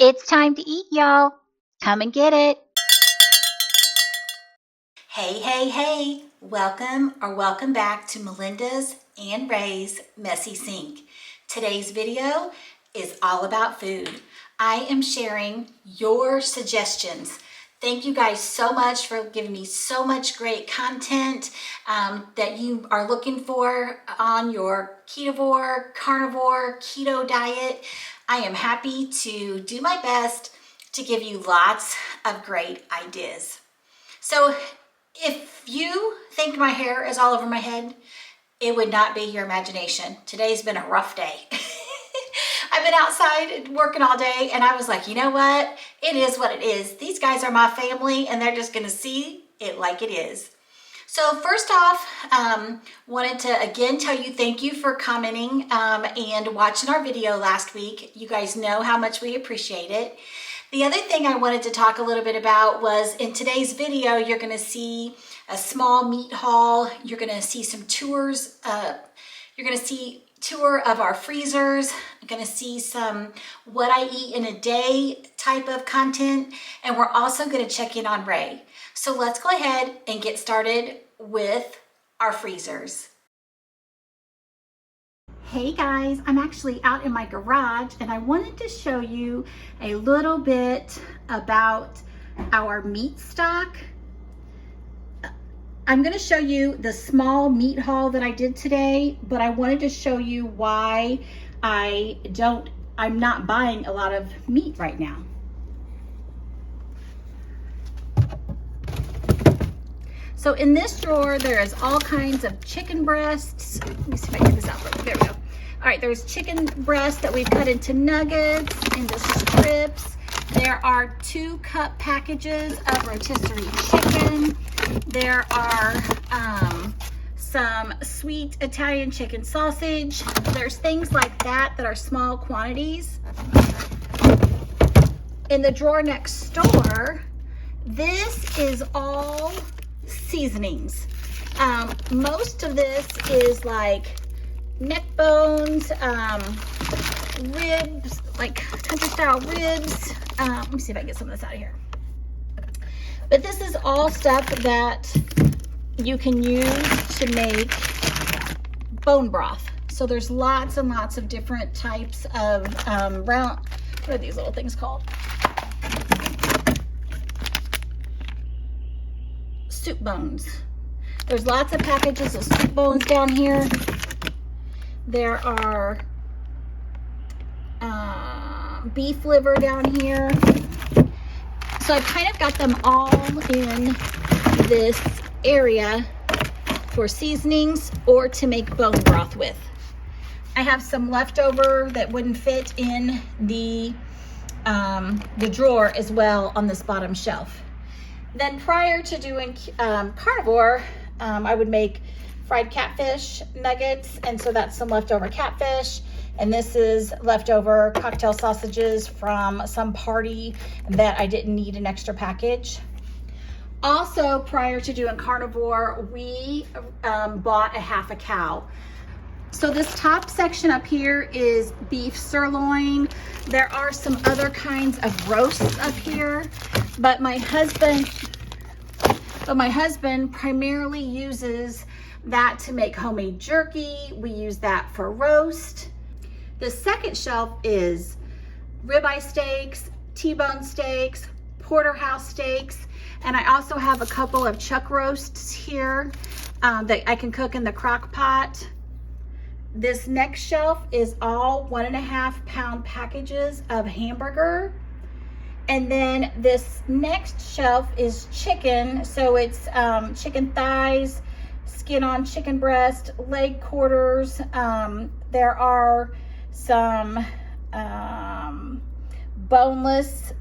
It's time to eat, y'all. Come and get it. Hey. Welcome back to Melinda's and Ray's Messy Sink. Today's video is all about food. I am sharing your suggestions. Thank you guys so much for giving me so much great content that you are looking for on your ketovore, carnivore, keto diet. I am happy to do my best to give you lots of great ideas. So if you think my hair is all over my head, it would not be your imagination. Today's been a rough day. I've been outside working all day and I was like, you know what? It is what it is. These guys are my family and they're just gonna see it like it is. So first off, wanted to again tell you thank you for commenting and watching our video last week. You guys know how much we appreciate it. The other thing I wanted to talk a little bit about was in today's video, you're gonna see a small meat haul. You're gonna see some tours. You're gonna see tour of our freezers. You're gonna see some what I eat in a day type of content. And we're also gonna check in on Ray. So let's go ahead and get started with our freezers. Hey guys, I'm actually out in my garage and I wanted to show you a little bit about our meat stock. I'm going to show you the small meat haul that I did today, but I wanted to show you why I'm not buying a lot of meat right now. So in this drawer, there is all kinds of chicken breasts. Let me see if I can get this out. There we go. All right, there's chicken breasts that we've cut into nuggets, into strips. There are 2-cup packages of rotisserie chicken. There are some sweet Italian chicken sausage. There's things like that that are small quantities. In the drawer next door, this is all seasonings. Most of this is like neck bones, ribs, like country style ribs. Let me see if I can get some of this out of here. But this is all stuff that you can use to make bone broth. So there's lots and lots of different types of what are these little things called? Soup bones. There's lots of packages of soup bones down here. There are beef liver down here. So I've kind of got them all in this area for seasonings or to make bone broth with. I have some leftover that wouldn't fit in the drawer as well on this bottom shelf. Then prior to doing carnivore, I would make fried catfish nuggets, and so that's some leftover catfish. And this is leftover cocktail sausages from some party that I didn't need an extra package. Also, prior to doing carnivore, we bought a half a cow. So this top section up here is beef sirloin. There are some other kinds of roasts up here, but my husband primarily uses that to make homemade jerky. We use that for roast. The second shelf is ribeye steaks, T-bone steaks, porterhouse steaks, and I also have a couple of chuck roasts here that I can cook in the crock pot. This next shelf is all 1.5 pound packages of hamburger. And then this next shelf is chicken. So it's chicken thighs, skin on chicken breast, leg quarters. There are some boneless,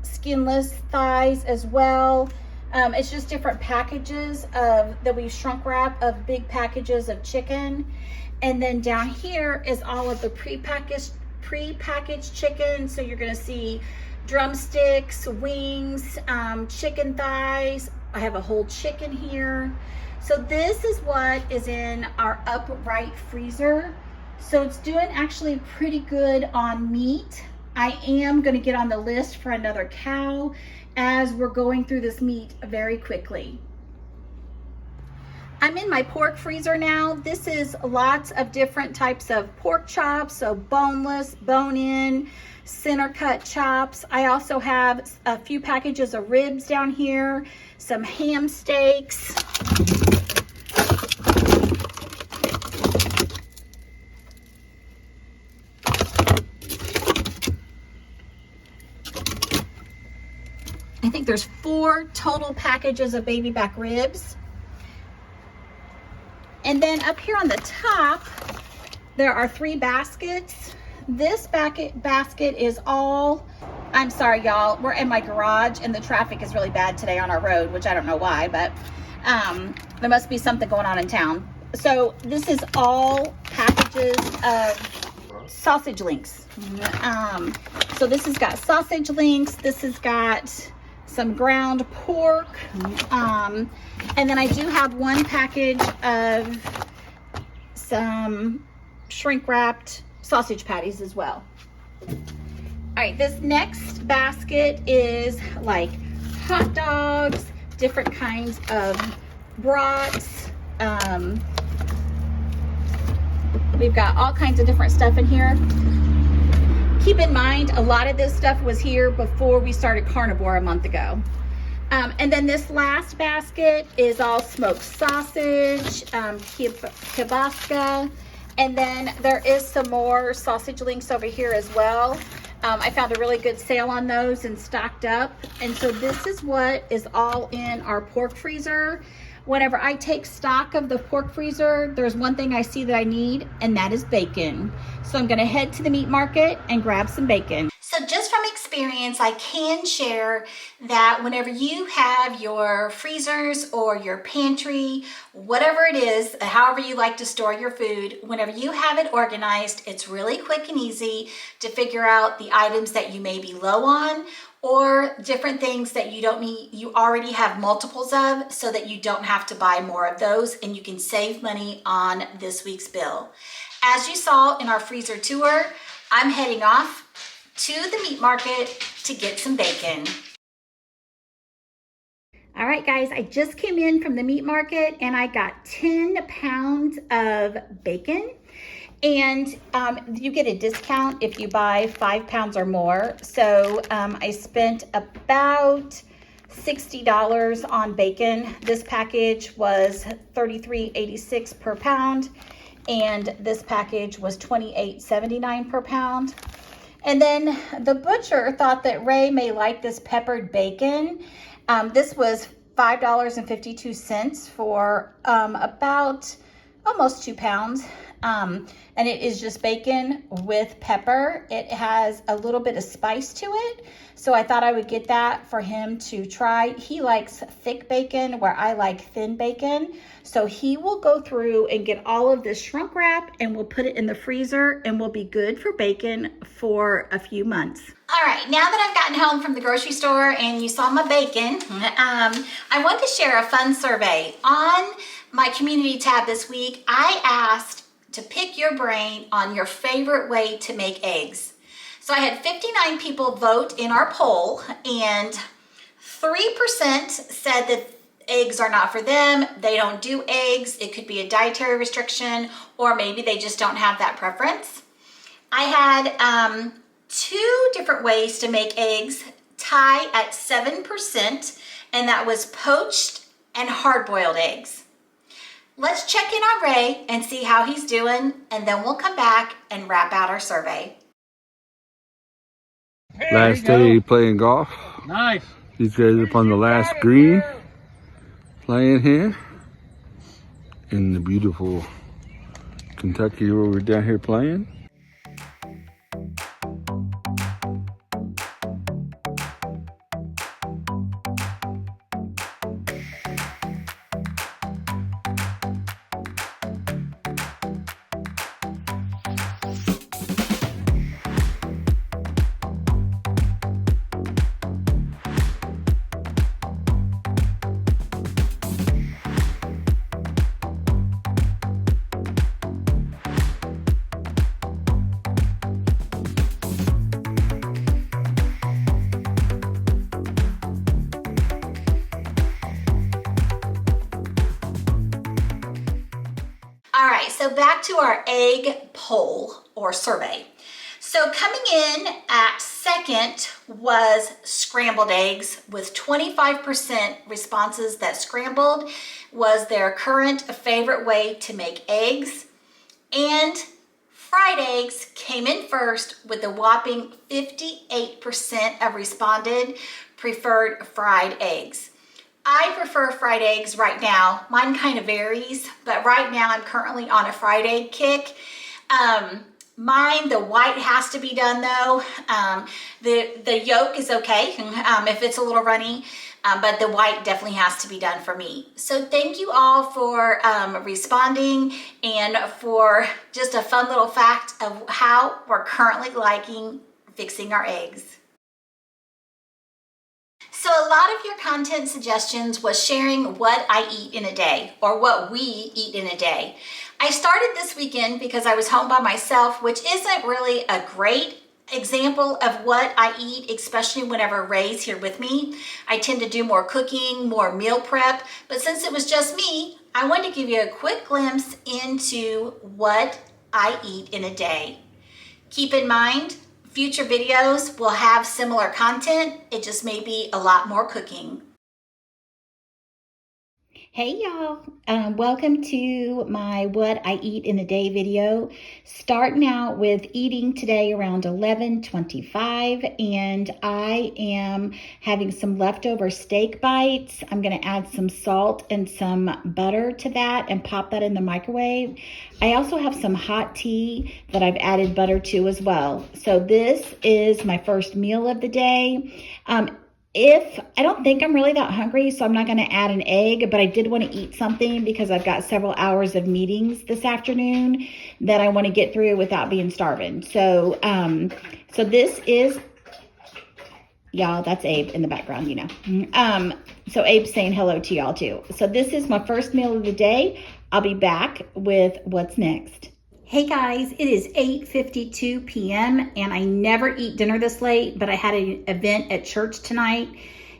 skinless thighs as well. It's just different packages that we've shrunk wrap of big packages of chicken. And then down here is all of the pre-packaged chicken. So you're gonna see drumsticks, wings, chicken thighs. I have a whole chicken here. So this is what is in our upright freezer. So it's doing actually pretty good on meat. I am going to get on the list for another cow as we're going through this meat very quickly. I'm in my pork freezer now. This is lots of different types of pork chops, so boneless, bone-in, center cut chops. I also have a few packages of ribs down here, some ham steaks. I think there's 4 total packages of baby back ribs. And then up here on the top, there are 3 baskets. This basket is all, I'm sorry y'all, we're in my garage and the traffic is really bad today on our road, which I don't know why, but there must be something going on in town. So this is all packages of sausage links. So this has got sausage links, this has got some ground pork, and then I do have 1 package of some shrink wrapped sausage patties as well. All right, this next basket is like hot dogs, different kinds of brats. We've got all kinds of different stuff in here. Keep in mind, a lot of this stuff was here before we started Carnivore a month ago. And then this last basket is all smoked sausage, kielbasa, and then there is some more sausage links over here as well. I found a really good sale on those and stocked up. And so this is what is all in our pork freezer. Whenever I take stock of the pork freezer, there's one thing I see that I need, and that is bacon. So I'm gonna head to the meat market and grab some bacon. So just from experience, I can share that whenever you have your freezers or your pantry, whatever it is, however you like to store your food, whenever you have it organized, it's really quick and easy to figure out the items that you may be low on or different things that you don't need, you already have multiples of, so that you don't have to buy more of those and you can save money on this week's bill. As you saw in our freezer tour, I'm heading off to the meat market to get some bacon. All right, guys, I just came in from the meat market and I got 10 pounds of bacon. And you get a discount if you buy 5 pounds or more. So I spent about $60 on bacon. This package was $33.86 per pound, and this package was $28.79 per pound. And then the butcher thought that Ray may like this peppered bacon. This was $5.52 for about almost 2 pounds. And it is just bacon with pepper. It has a little bit of spice to it. So I thought I would get that for him to try. He likes thick bacon where I like thin bacon. So he will go through and get all of this shrink wrap and we'll put it in the freezer and we'll be good for bacon for a few months. All right, now that I've gotten home from the grocery store and you saw my bacon, I want to share a fun survey. On my community tab this week, I asked to pick your brain on your favorite way to make eggs. So I had 59 people vote in our poll, and 3% said that eggs are not for them. They don't do eggs. It could be a dietary restriction, or maybe they just don't have that preference. I had 2 different ways to make eggs tie at 7%, and that was poached and hard-boiled eggs. Let's check in on Ray and see how he's doing, and then we'll come back and wrap out our survey. Last day playing golf. Nice. These guys up on the last green playing here in the beautiful Kentucky where we're down here playing. so back to our egg poll or survey. So coming in at second was scrambled eggs, with 25% responses that scrambled was their current favorite way to make eggs. And fried eggs came in first with a whopping 58% of responded preferred fried eggs. I prefer fried eggs right now. Mine kind of varies, but right now I'm currently on a fried egg kick. Mine, the white has to be done though. The yolk is okay if it's a little runny, but the white definitely has to be done for me. So thank you all for responding and for just a fun little fact of how we're currently liking fixing our eggs. So a lot of your content suggestions was sharing what I eat in a day or what we eat in a day. I started this weekend because I was home by myself, which isn't really a great example of what I eat, especially whenever Ray's here with me. I tend to do more cooking, more meal prep, but since it was just me, I wanted to give you a quick glimpse into what I eat in a day. Keep in mind, future videos will have similar content. It just may be a lot more cooking. Hey y'all, welcome to my what I eat in a day video. Starting out with eating today around 11:25, and I am having some leftover steak bites. I'm gonna add some salt and some butter to that and pop that in the microwave. I also have some hot tea that I've added butter to as well. So this is my first meal of the day. If I don't think I'm really that hungry, so I'm not going to add an egg, but I did want to eat something because I've got several hours of meetings this afternoon that I want to get through without being starving. So, so this is, y'all, that's Abe in the background, you know. So Abe's saying hello to y'all too. So this is my first meal of the day. I'll be back with what's next. Hey guys, it is 8:52 p.m. and I never eat dinner this late, but I had an event at church tonight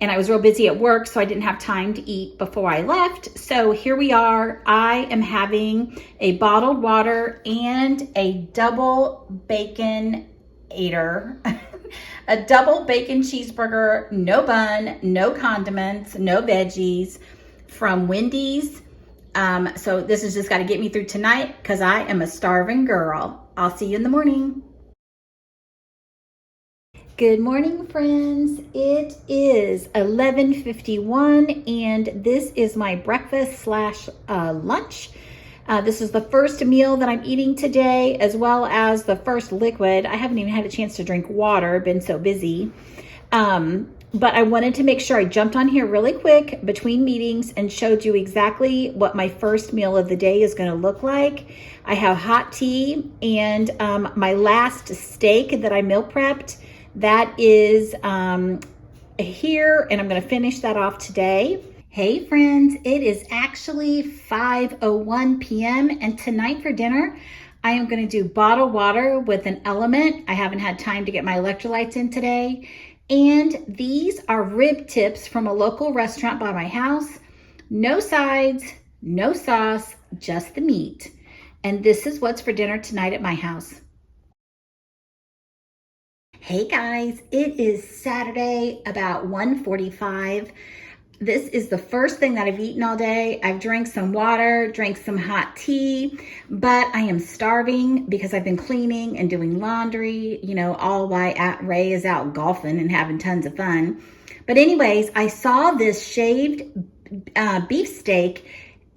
and I was real busy at work, so I didn't have time to eat before I left. So here we are. I am having a bottled water and a double bacon eater. A double bacon cheeseburger, no bun, no condiments, no veggies, from Wendy's. So this has just got to get me through tonight because I am a starving girl. I'll see you in the morning. Good morning, friends. It is 11:51 and this is my breakfast slash lunch. This is the first meal that I'm eating today, as well as the first liquid. I haven't even had a chance to drink water, been so busy. But I wanted to make sure I jumped on here really quick between meetings and showed you exactly what my first meal of the day is going to look like. I have hot tea and my last steak that I meal prepped. That is here, and I'm going to finish that off today. Hey friends, it is actually 5:01 p.m. and tonight for dinner, I am going to do bottled water with an Element. I haven't had time to get my electrolytes in today. And these are rib tips from a local restaurant by my house. No sides, no sauce, just the meat. And this is what's for dinner tonight at my house. Hey guys, it is Saturday, about 1:45. This is the first thing that I've eaten all day. I've drank some water, drank some hot tea, but I am starving because I've been cleaning and doing laundry, you know, all while Ray is out golfing and having tons of fun. But anyways, I saw this shaved beef steak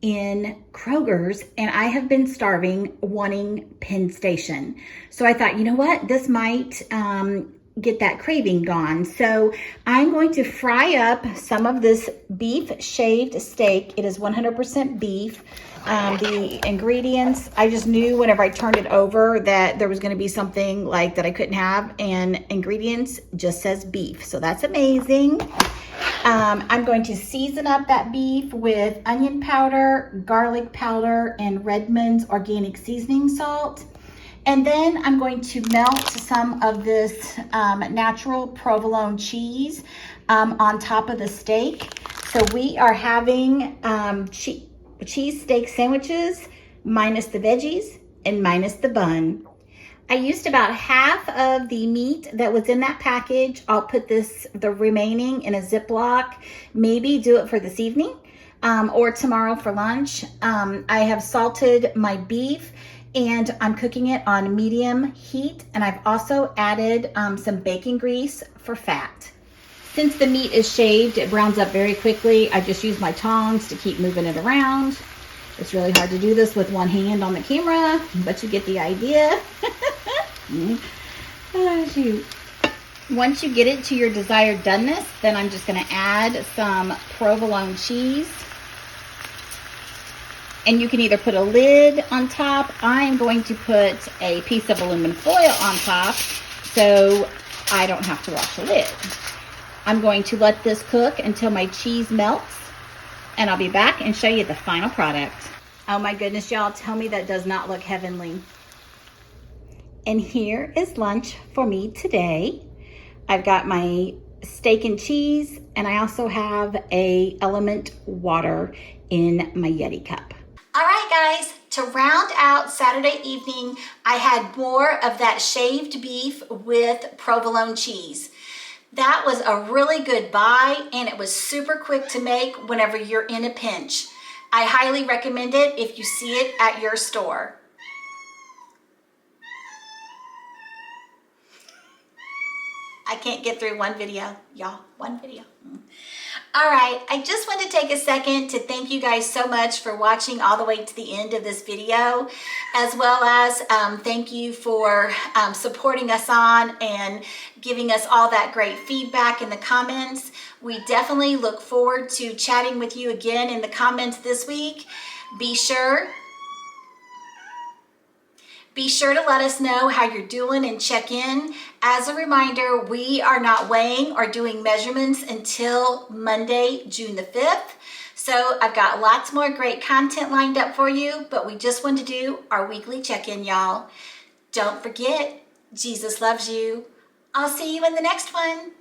in Kroger's and I have been starving, wanting Penn Station. So I thought, you know what, this might get that craving gone. So I'm going to fry up some of this beef shaved steak. It is 100% beef. The ingredients, I just knew whenever I turned it over that there was going to be something like that I couldn't have, and ingredients just says beef. So that's amazing. I'm going to season up that beef with onion powder, garlic powder, and Redmond's organic seasoning salt. And then I'm going to melt some of this natural provolone cheese on top of the steak. So we are having cheese steak sandwiches minus the veggies and minus the bun. I used about half of the meat that was in that package. I'll put the remaining in a Ziploc, maybe do it for this evening or tomorrow for lunch. I have salted my beef and I'm cooking it on medium heat, and I've also added some bacon grease for fat. Since the meat is shaved, it browns up very quickly. I just use my tongs to keep moving it around. It's really hard to do this with one hand on the camera, but you get the idea. Oh, shoot. Once you get it to your desired doneness, then I'm just going to add some provolone cheese. And you can either put a lid on top. I'm going to put a piece of aluminum foil on top so I don't have to wash the lid. I'm going to let this cook until my cheese melts, and I'll be back and show you the final product. Oh my goodness, y'all, tell me that does not look heavenly. And here is lunch for me today. I've got my steak and cheese, and I also have a Element water in my Yeti cup. All right, guys, to round out Saturday evening, I had more of that shaved beef with provolone cheese. That was a really good buy, and it was super quick to make whenever you're in a pinch. I highly recommend it if you see it at your store. I can't get through one video, y'all, one video. All right, I just want to take a second to thank you guys so much for watching all the way to the end of this video, as well as thank you for supporting us on and giving us all that great feedback in the comments. We definitely look forward to chatting with you again in the comments this week. Be sure to let us know how you're doing and check in. As a reminder, we are not weighing or doing measurements until Monday, June the 5th. So I've got lots more great content lined up for you, but we just want to do our weekly check-in, y'all. Don't forget, Jesus loves you. I'll see you in the next one.